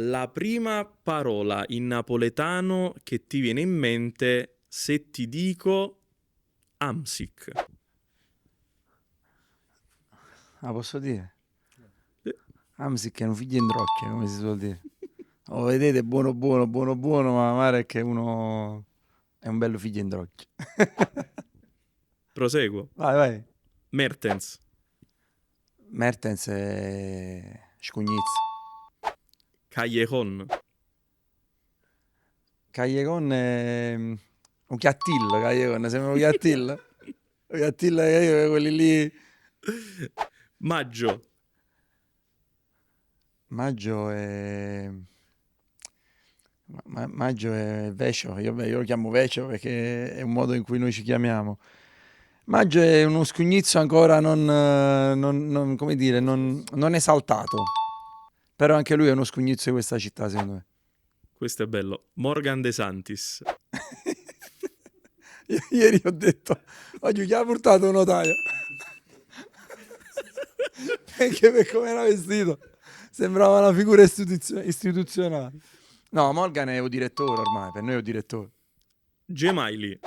La prima parola in napoletano che ti viene in mente se ti dico Amsic. Ah, posso dire? Eh, Amsic è un figlio in trocchia, come si suol dire. Lo vedete, buono, buono, buono, buono, ma male è che uno è un bello figlio in trocchia. Proseguo. Vai, vai. Mertens. Mertens è scugnizzo. Callejon. Callejon è un chiattillo, Callejon, sembra un chiattillo. Un chiattillo, quelli lì. Maggio. Maggio è... Maggio è Vecio, io lo chiamo Vecio perché è un modo in cui noi ci chiamiamo. Maggio è uno scugnizzo ancora come dire, non esaltato, però anche lui è uno scugnizzo di questa città, secondo me. Questo è bello. Morgan De Santis. Ieri ho detto, oggi chi ha portato un notaio? Perché per come era vestito sembrava una figura istituzionale. No, Morgan è un direttore ormai, per noi è un direttore. Gemaili.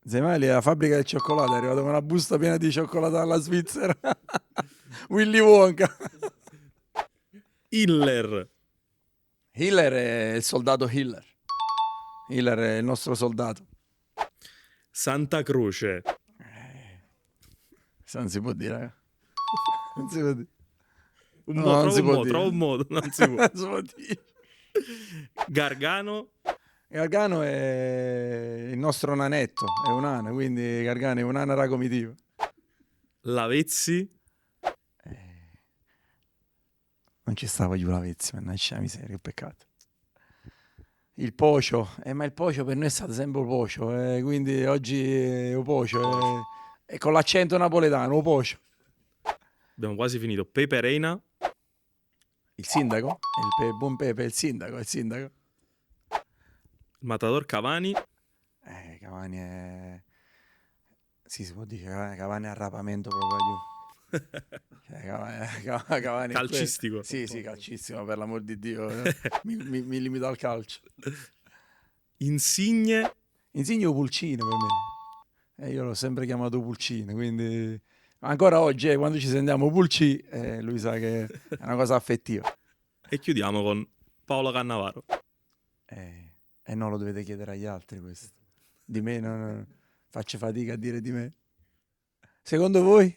Zemali è la fabbrica del cioccolato, è arrivato con una busta piena di cioccolato dalla Svizzera. Willy Wonka. Hiller. Hiller è il soldato Hiller. Hiller è il nostro soldato. Santa Croce. Se non si può dire. Non si può dire. No, non Trova si un può modo, dire. trova un modo, non si può. Non si può dire. Gargano. Gargano è il nostro nanetto, è un'ana, quindi Gargano è un'ana da comitiva. Lavezzi. Non ci stava giù la vezza, mannaggia la miseria, che peccato. Il pocio, ma il pocio per noi è stato sempre il pocio, quindi oggi è il pocio, è con l'accento napoletano, il pocio. Abbiamo quasi finito. Pepe Reina. Il sindaco, buon Pepe, il sindaco, il sindaco. Matador Cavani. Cavani è... Sì, si può dire che Cavani è arrapamento proprio giù. Cavani è Calcistico. Sì, sì, calcistico, per l'amor di Dio. Mi limito al calcio. Insigne. Insigne o Pulcino per me. Io l'ho sempre chiamato Pulcino, quindi... Ancora oggi, quando ci sentiamo Pulci, lui sa che è una cosa affettiva. E chiudiamo con Paolo Cannavaro. E non lo dovete chiedere agli altri questo. Di me non faccio fatica a dire di me. Secondo voi?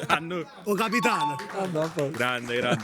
A noi. O capitano. Ah, no, poi. Grande, grande.